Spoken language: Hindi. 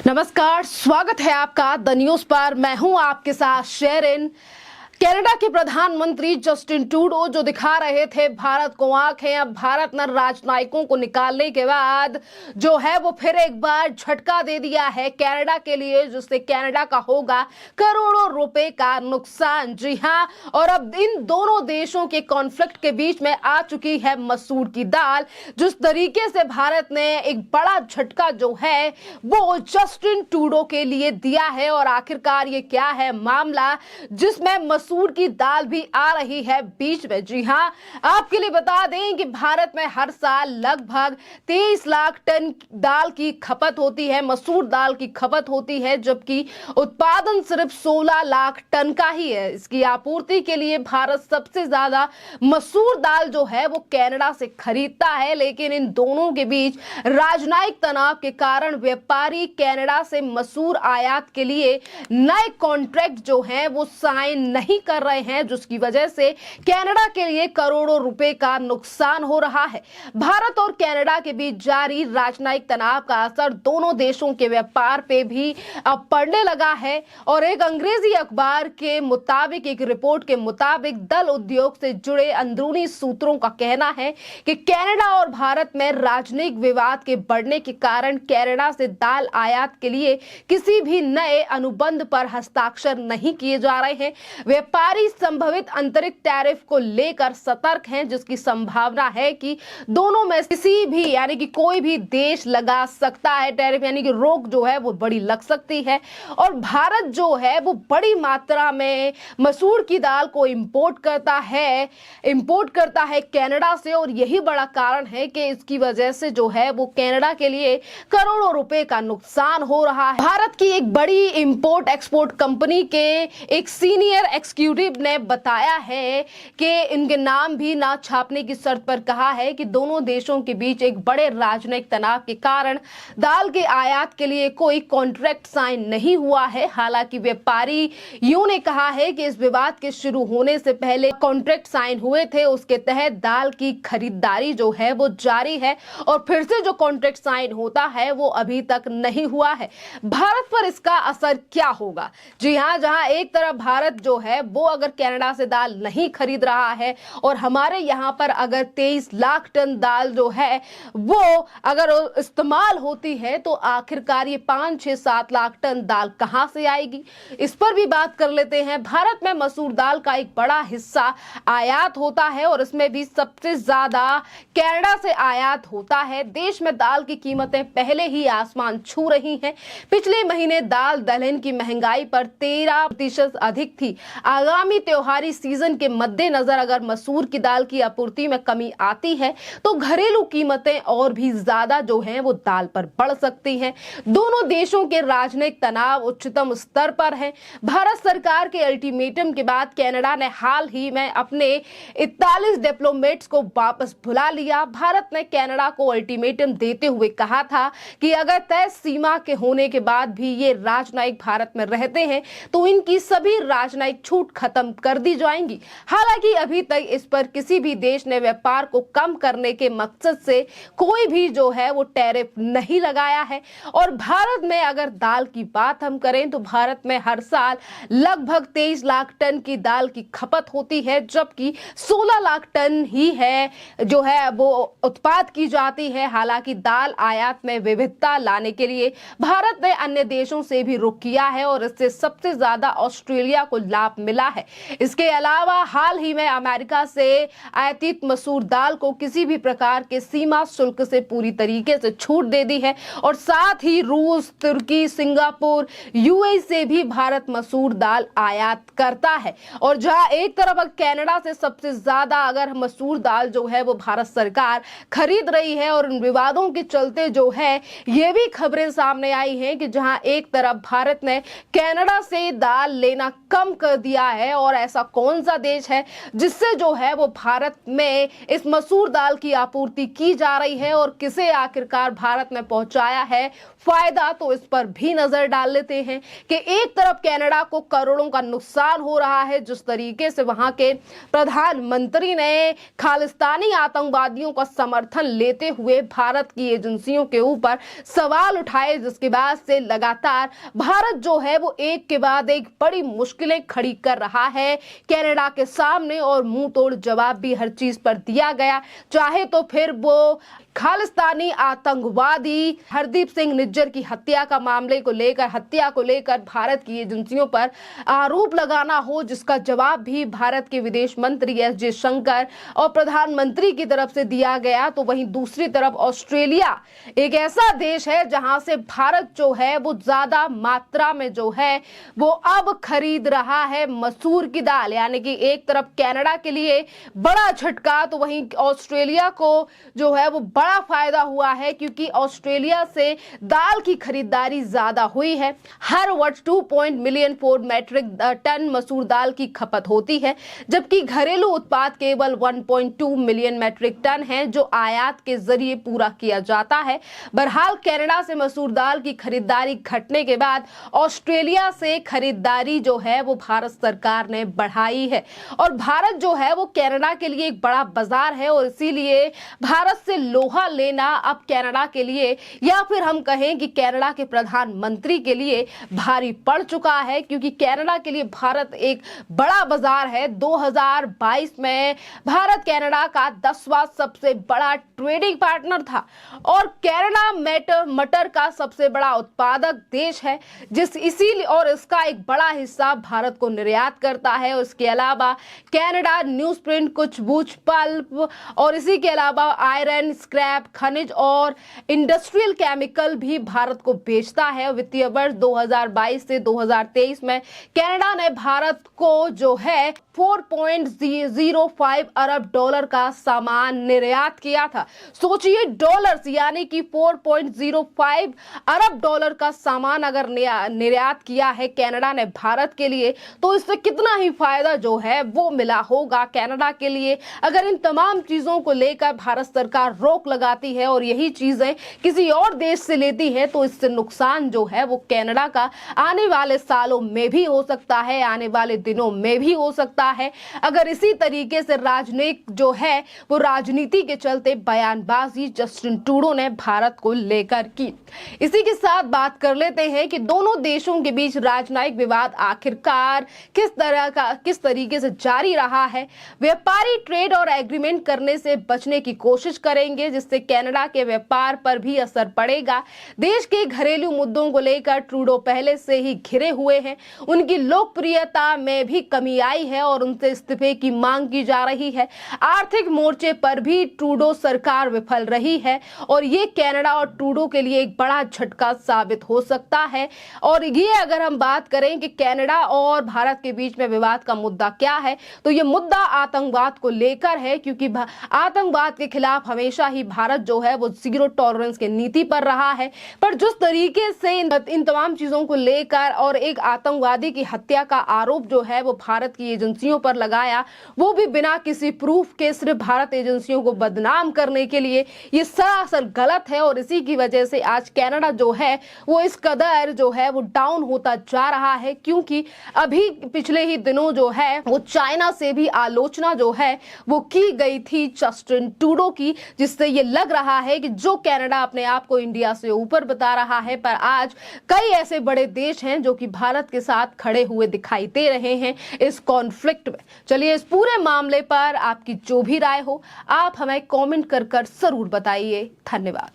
नमस्कार, स्वागत है आपका द न्यूज पर। मैं हूं आपके साथ शेरिन। कनाडा के प्रधानमंत्री जस्टिन ट्रूडो जो दिखा रहे थे भारत को आंखें, अब भारत ने राजनयिकों को निकालने के बाद जो है वो फिर एक बार झटका दे दिया है कनाडा के लिए, जिससे कनाडा का होगा करोड़ों रुपए का नुकसान। जी हां, और अब इन दोनों देशों के कॉन्फ्लिक्ट के बीच में आ चुकी है मसूर की दाल। जिस तरीके से भारत ने एक बड़ा झटका जो है वो जस्टिन ट्रूडो के लिए दिया है, और आखिरकार ये क्या है मामला जिसमें मसूर की दाल भी आ रही है बीच में। जी हां, आपके लिए बता दें कि भारत में हर साल लगभग 23 लाख टन दाल की खपत होती है, मसूर दाल की खपत होती है, जबकि उत्पादन सिर्फ 16 लाख टन का ही है। इसकी आपूर्ति के लिए भारत सबसे ज्यादा मसूर दाल जो है वो कनाडा से खरीदता है, लेकिन इन दोनों के बीच राजनयिक तनाव के कारण व्यापारी कनाडा से मसूर आयात के लिए नए कॉन्ट्रैक्ट जो हैं वो साइन नहीं कर रहे हैं, जिसकी वजह से कनाडा के लिए करोड़ों रुपए का नुकसान हो रहा है। भारत और कनाडा के बीच जारी राजनयिक तनाव का असर दोनों देशों के व्यापार पे भी अब पड़ने लगा है, और एक अंग्रेजी अखबार के मुताबिक, एक रिपोर्ट के मुताबिक दल उद्योग से जुड़े अंदरूनी सूत्रों का कहना है कि कनाडा और भारत में राजनयिक विवाद के बढ़ने के कारण कनाडा से दाल आयात के लिए किसी भी नए अनुबंध पर हस्ताक्षर नहीं किए जा रहे हैं। व्यापारी संभवित अतिरिक्त टैरिफ को लेकर सतर्क हैं, जिसकी संभावना है कि दोनों में किसी भी यानी कि कोई भी देश लगा सकता है टैरिफ, यानी कि रोक जो है वो बड़ी लग सकती है। और भारत जो है वो बड़ी मात्रा में मसूर की दाल को इंपोर्ट करता है कनाडा से, और यही बड़ा कारण है कि इसकी वजह से जो है वो कनाडा के लिए करोड़ों रुपए का नुकसान हो रहा है। भारत की एक बड़ी इंपोर्ट एक्सपोर्ट कंपनी के एक सीनियर एग्जीक्यूटिव ने बताया है कि इनके नाम भी ना छापने की शर्त पर कहा है कि दोनों देशों के बीच एक बड़े राजनयिक तनाव के कारण दाल के आयात के लिए कोई कॉन्ट्रैक्ट साइन नहीं हुआ है। हालांकि व्यापारियों ने कहा है कि इस विवाद के शुरू होने से पहले कॉन्ट्रैक्ट साइन हुए थे, उसके तहत दाल की खरीदारी जो है वो जारी है, और फिर से जो कॉन्ट्रैक्ट साइन होता है वो अभी तक नहीं हुआ है। भारत पर इसका असर क्या होगा? जी हां, जहां एक तरफ भारत जो है वो अगर कनाडा से दाल नहीं खरीद रहा है, और हमारे यहां पर अगर 23 लाख टन दाल जो है वो अगर इस्तेमाल होती है, तो आखिरकार ये 5, 6, 7 लाख टन दाल कहां से आएगी, इस पर भी बात कर लेते हैं। भारत में मसूर दाल का एक बड़ा हिस्सा आयात होता है, और इसमें भी सबसे ज्यादा कनाडा से आयात होता है। देश में दाल की कीमतें पहले ही आसमान छू रही हैं। पिछले महीने दाल दलहन की महंगाई पर 13% अधिक थी। आगामी त्योहारी सीजन के मद्देनजर अगर मसूर की दाल की आपूर्ति में कमी आती है तो घरेलू कीमतें और भी ज्यादा जो हैं वो दाल पर बढ़ सकती हैं। दोनों देशों के राजनीतिक तनाव उच्चतम स्तर पर है। भारत सरकार के अल्टीमेटम के बाद कनाडा ने हाल ही में अपने 41 डिप्लोमेट्स को वापस बुला लिया। भारत ने कनाडा को अल्टीमेटम देते हुए कहा था कि अगर तय सीमा के होने के बाद भी ये राजनयिक भारत में रहते हैं तो इनकी सभी राजनयिक छूट खत्म कर दी जाएंगी। हालांकि अभी तक इस पर किसी भी देश ने व्यापार को कम करने के मकसद से कोई भी जो है वो टैरिफ नहीं लगाया है। और भारत में अगर दाल की बात हम करें तो भारत में हर साल लगभग 23 लाख टन की दाल की खपत होती है, जबकि 16 लाख टन ही है जो है वो उत्पाद की जाती है। हालांकि दाल आयात में विविधता लाने के लिए भारत ने अन्य देशों से भी रुख किया है, और इससे सबसे ज्यादा ऑस्ट्रेलिया को लाभ मिला है। इसके अलावा हाल ही में अमेरिका से आयातित मसूर दाल को किसी भी प्रकार के सीमा शुल्क से पूरी तरीके से छूट दे दी है, और साथ ही रूस, तुर्की, सिंगापुर, यूएई से भी भारत मसूर दाल आयात करता है। और जहां एक तरफ कनाडा से सबसे ज्यादा अगर मसूर दाल जो है वो भारत सरकार खरीद रही है, और इन विवादों के चलते जो है ये भी खबरें सामने आई हैं कि जहां एक तरफ भारत ने कनाडा से दाल लेना कम कर दिया किया है और ऐसा कौन सा देश है जिससे जो है वो भारत में इस मसूर दाल की आपूर्ति की जा रही है और किसे आखिरकार भारत में पहुंचाया है फायदा। तो इस पर भी नजर डाल लेते हैं कि एक तरफ कनाडा को करोड़ों का नुकसान हो रहा है, जिस तरीके से वहां के प्रधानमंत्री ने खालिस्तानी आतंकवादियों का समर्थन लेते हुए भारत की एजेंसियों के ऊपर सवाल उठाए, जिसके बाद से लगातार भारत जो है वो एक के बाद एक बड़ी मुश्किलें खड़ी कर रहा है कनाडा के सामने और मुंह तोड़ जवाब भी हर चीज पर दिया गया। चाहे तो फिर वो खालिस्तानी आतंकवादी हरदीप सिंह निज्जर की हत्या को लेकर भारत की एजेंसियों पर आरोप लगाना हो, जिसका जवाब भी भारत के विदेश मंत्री एस जयशंकर और प्रधानमंत्री की तरफ से दिया गया। तो वहीं दूसरी तरफ ऑस्ट्रेलिया एक ऐसा देश है जहां से भारत जो है वो ज्यादा मात्रा में जो है वो अब खरीद रहा है मसूर की दाल, यानी कि एक तरफ कनाडा के लिए बड़ा झटका तो वहीं ऑस्ट्रेलिया को जो है वो बड़ा फायदा हुआ है, क्योंकि ऑस्ट्रेलिया से दाल की खरीदारी ज्यादा हुई है। हर वर्ष 2 मिलियन मेट्रिक टन मसूर दाल की खपत होती है, जबकि घरेलू उत्पाद केवल 1.2 मिलियन मैट्रिक टन है जो आयात के जरिए पूरा किया जाता है। बहरहाल कनाडा से मसूर दाल की खरीदारी घटने के बाद ऑस्ट्रेलिया से खरीदारी जो है वो भारत सरकार ने बढ़ाई है और भारत जो है वो कनाडा के लिए एक बड़ा बाजार है और इसीलिए भारत से लोहा लेना अब कनाडा के लिए या फिर हम कहें कि कनाडा के प्रधानमंत्री के लिए भारी पड़ चुका है, क्योंकि कनाडा के लिए भारत एक बड़ा बाजार है। 2022 में भारत कनाडा का 10वां सबसे बड़ा ट्रेडिंग पार्टनर था और कनाडा मटर का सबसे बड़ा उत्पादक देश है, इसीलिए और इसका एक बड़ा हिस्सा भारत को निर्यात करता है। उसके अलावा कनाडा न्यूज़ प्रिंट, कुछ बूच पल्प और इसी के अलावा आयरन, स्क्रैप, खनिज और इंडस्ट्रियल केमिकल भी भारत को बेचता है। वित्तीय वर्ष 2022 से 2023 में कनाडा ने भारत को जो है 4.05 अरब डॉलर का सामान निर्यात किया था। सोचिए डॉलर्स, यानी कि 4.05 अरब डॉलर का सामान अगर निर्यात किया है कनाडा ने भारत के लिए, तो इससे कितना ही फायदा जो है वो मिला होगा कनाडा के लिए। अगर इन तमाम चीजों को लेकर भारत सरकार रोक लगाती है और यही चीजें किसी और देश से लेती है, तो इससे नुकसान जो है वो कनाडा का आने वाले सालों में भी हो सकता है, आने वाले दिनों में भी हो सकता है, अगर इसी तरीके से राजनीति के चलते बयानबाजी जस्टिन ट्रूडो ने भारत को लेकर की। इसी के साथ बात कर लेते हैं कि दोनों देशों के बीच राजनयिक विवाद आखिरकार किस तरीके से जारी रहा है। व्यापारी ट्रेड और एग्रीमेंट करने से बचने की कोशिश करेंगे, जिससे कनाडा के व्यापार पर भी असर पड़ेगा। देश के घरेलू मुद्दों को लेकर ट्रूडो पहले से ही घिरे हुए हैं, उनकी लोकप्रियता में भी कमी आई है और उनसे इस्तीफे की मांग की जा रही है। आर्थिक मोर्चे पर भी ट्रूडो सरकार विफल रही है और ये कनाडा और ट्रूडो के लिए एक बड़ा झटका साबित हो सकता है। और ये अगर हम बात करें कि कनाडा और भारत के बीच में विवाद का मुद्दा क्या है, तो ये मुद्दा आतंकवाद को लेकर है, क्योंकि आतंकवाद के खिलाफ हमेशा ही भारत जो है वो जीरो टॉलरेंस की नीति पर रहा है। पर जिस तरीके से इन तमाम चीजों को लेकर और एक आतंकवादी की हत्या का आरोप जो है वो भारत की एजेंसियों पर लगाया, वो भी बिना किसी प्रूफ के सिर्फ भारत एजेंसियों को बदनाम करने के लिए, ये सरासर गलत है। और इसी की वजह से आज कनाडा जो है वो इस कदर जो है वो डाउन होता जा रहा है, क्योंकि अभी पिछले ही दिनों जो है वो चाइना से भी आलोचना जो है वो की गई थी जस्टिन ट्रूडो की, जिससे ये लग रहा है कि जो कनाडा अपने आप को इंडिया से ऊपर बता रहा है, पर आज कई ऐसे बड़े देश हैं जो कि भारत के साथ खड़े हुए दिखाई दे रहे हैं इस कॉन्फ्लिक्ट में। चलिए, इस पूरे मामले पर आपकी जो भी राय हो आप हमें कमेंट कर जरूर बताइए। धन्यवाद।